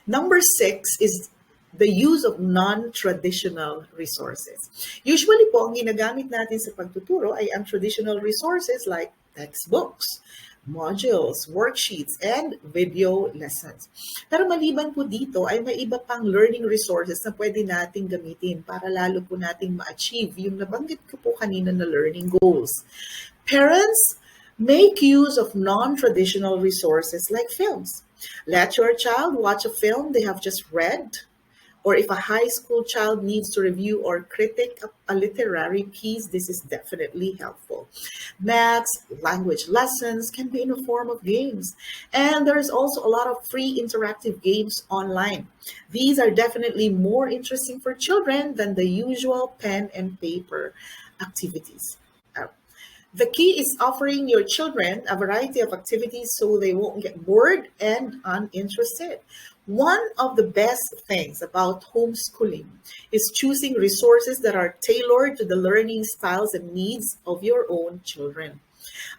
Number six is the use of non-traditional resources. Usually po, ang ginagamit natin sa pagtuturo ay ang traditional resources like textbooks, modules, worksheets, and video lessons. Pero maliban po dito ay may iba pang learning resources na pwede nating gamitin para lalo po nating ma-achieve yung nabanggit ko po kanina na learning goals. Parents, make use of non-traditional resources like films. Let your child watch a film they have just read, or if a high school child needs to review or critique a literary piece, this is definitely helpful. Maths, language lessons can be in the form of games. And there is also a lot of free interactive games online. These are definitely more interesting for children than the usual pen and paper activities. The key is offering your children a variety of activities so they won't get bored and uninterested. One of the best things about homeschooling is choosing resources that are tailored to the learning styles and needs of your own children.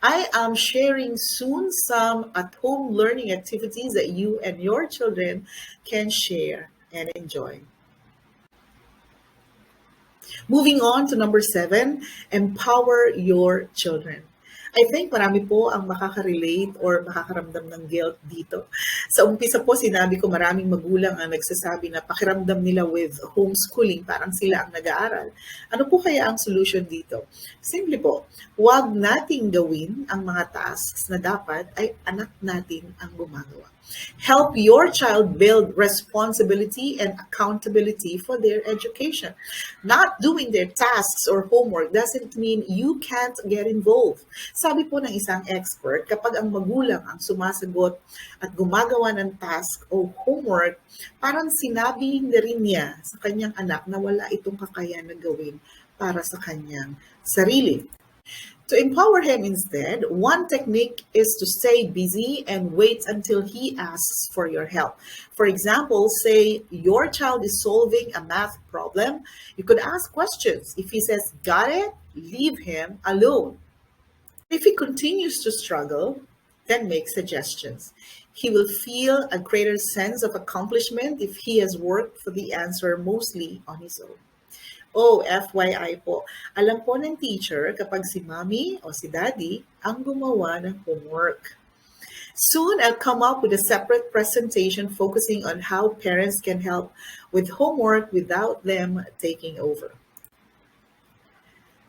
I am sharing soon some at home learning activities that you and your children can share and enjoy. Moving on to number seven, empower your children. I think marami po ang makaka-relate or makakaramdam ng guilt dito. Sa umpisa po, sinabi ko maraming magulang ang nagsasabi na pakiramdam nila with homeschooling, parang sila ang nag-aaral. Ano po kaya ang solution dito? Simple po, huwag nating gawin ang mga tasks na dapat ay anak natin ang gumagawa. Help your child build responsibility and accountability for their education. Not doing their tasks or homework doesn't mean you can't get involved. Sabi po ng isang expert, kapag ang magulang ang sumasagot at gumagawa ng task o homework, parang sinabi na rin niya sa kanyang anak na wala itong kakayahan na gawin para sa kanyang sarili. To empower him instead, one technique is to stay busy and wait until he asks for your help. For example, say your child is solving a math problem, you could ask questions. If he says, got it, leave him alone. If he continues to struggle, then make suggestions. He will feel a greater sense of accomplishment if he has worked for the answer mostly on his own. Oh, FYI po, alam po ng teacher kapag si mommy o si daddy ang gumawa ng homework. Soon, I'll come up with a separate presentation focusing on how parents can help with homework without them taking over.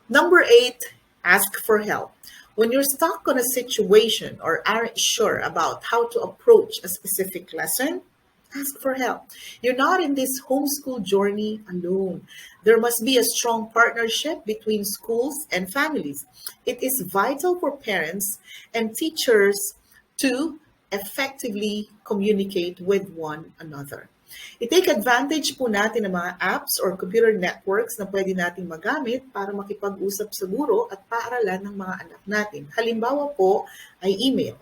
Number 8, ask for help. When you're stuck on a situation or aren't sure about how to approach a specific lesson, ask for help. You're not in this homeschool journey alone. There must be a strong partnership between schools and families. It is vital for parents and teachers to effectively communicate with one another. I-take advantage po natin ng mga apps or computer networks na pwede nating magamit para makipag-usap sa guro at paaralan ng mga anak natin. Halimbawa po ay email.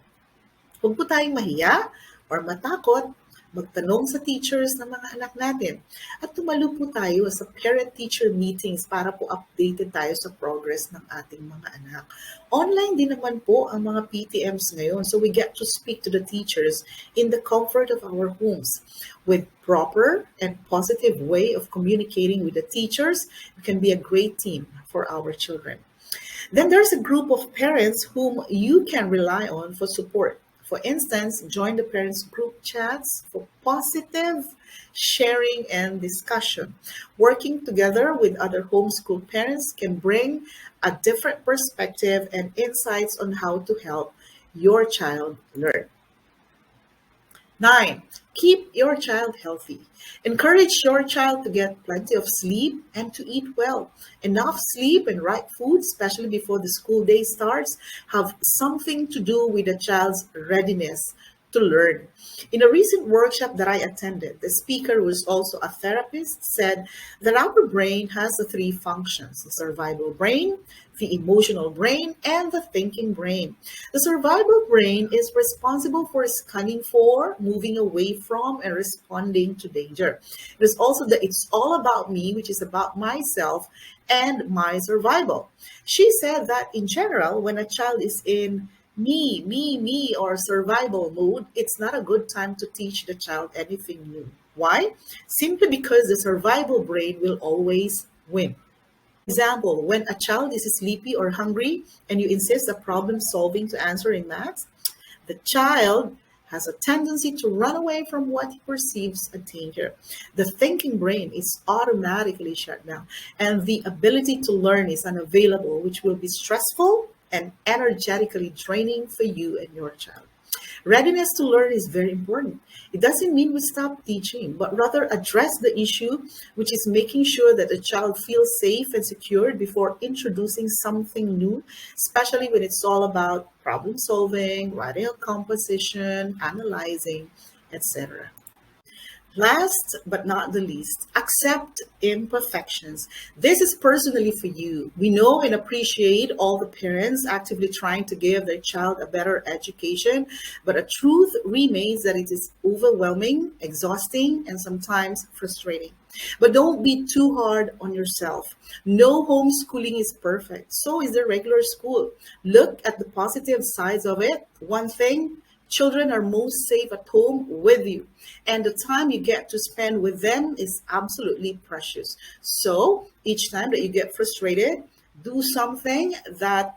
Huwag po tayong mahiya or matakot magtanong sa teachers ng mga anak natin. At tumalo po tayo sa parent-teacher meetings para po updated tayo sa progress ng ating mga anak. Online din naman po ang mga PTMs ngayon, so we get to speak to the teachers in the comfort of our homes. With proper and positive way of communicating with the teachers, we can be a great team for our children. Then there's a group of parents whom you can rely on for support. For instance, join the parents' group chats for positive sharing and discussion. Working together with other homeschool parents can bring a different perspective and insights on how to help your child learn. 9, keep your child healthy. Encourage your child to get plenty of sleep and to eat well. Enough sleep and right food, especially before the school day starts, have something to do with a child's readiness to learn. In a recent workshop that I attended, the speaker, who is also a therapist, said that our brain has the three functions: the survival brain, the emotional brain, and the thinking brain. The survival brain is responsible for scanning for, moving away from, and responding to danger. It is also the it's all about me, which is about myself and my survival. She said that in general, when a child is in me, or survival mode, it's not a good time to teach the child anything new. Why? Simply because the survival brain will always win. Example, when a child is sleepy or hungry and you insist a problem solving to answer in math, the child has a tendency to run away from what he perceives a danger. The thinking brain is automatically shut down, and the ability to learn is unavailable, which will be stressful and energetically draining for you and your child. Readiness to learn is very important. It doesn't mean we stop teaching, but rather address the issue, which is making sure that the child feels safe and secured before introducing something new, especially when it's all about problem solving, writing a composition, analyzing, etc. Last but not the least, accept imperfections. This is personally for you. We know and appreciate all the parents actively trying to give their child a better education, but a truth remains that it is overwhelming, exhausting, and sometimes frustrating. But don't be too hard on yourself. No homeschooling is perfect. So is the regular school. Look at the positive sides of it. One thing, children are most safe at home with you, and the time you get to spend with them is absolutely precious. So each time that you get frustrated, do something that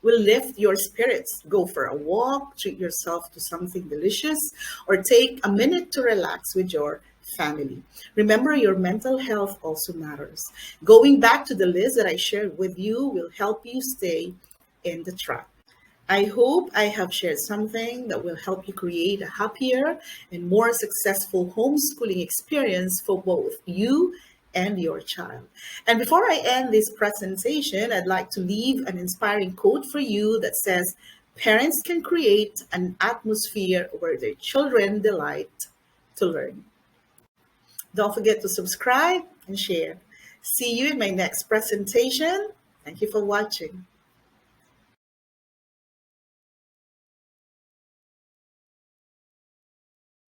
will lift your spirits. Go for a walk, treat yourself to something delicious, or take a minute to relax with your family. Remember, your mental health also matters. Going back to the list that I shared with you will help you stay in the track. I hope I have shared something that will help you create a happier and more successful homeschooling experience for both you and your child. And before I end this presentation, I'd like to leave an inspiring quote for you that says, "Parents can create an atmosphere where their children delight to learn." Don't forget to subscribe and share. See you in my next presentation. Thank you for watching.